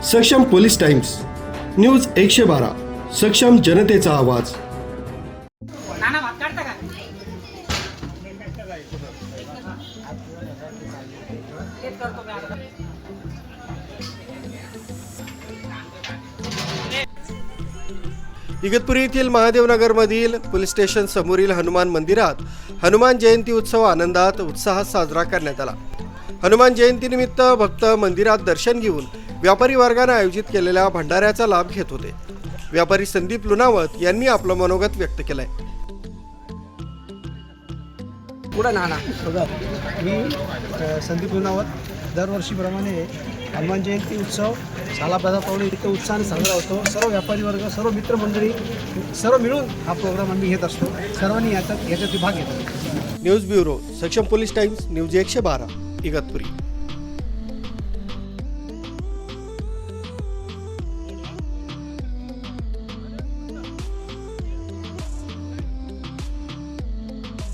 सक्षम police times, news 112, सक्षम जनतेचा आवाज. इगतपुरी येथील महादेवनगरमधील पोलीस स्टेशन समोरील हनुमान मंदिरात हनुमान जयंती उत्सव आनंदात उत्साहात साजरा करण्यात आला. हनुमान जयंतीनिमित्त भक्त मंदिरात दर्शन घेऊन व्यापारी वर्गाने आयोजित केलेल्या भंडाऱ्याचा लाभ घेत होते. व्यापारी संदीप लुनावत यांनी आपलं मनोगत व्यक्त केलंय. मी संदीप लुनावत दरवर्षीप्रमाणे हनुमान जयंती उत्सव सालाबादापावणे इतकं उत्साहाने साजरा होतो. सर्व व्यापारी वर्ग, सर्व मित्रमंडळी सर्व मिळून हा प्रोग्राम आम्ही घेत असतो. सर्वांनी याच्यात भाग घेतो. न्यूज ब्युरो, सक्षम पोलीस टाइम्स, न्यूज 112, इगतपुरी.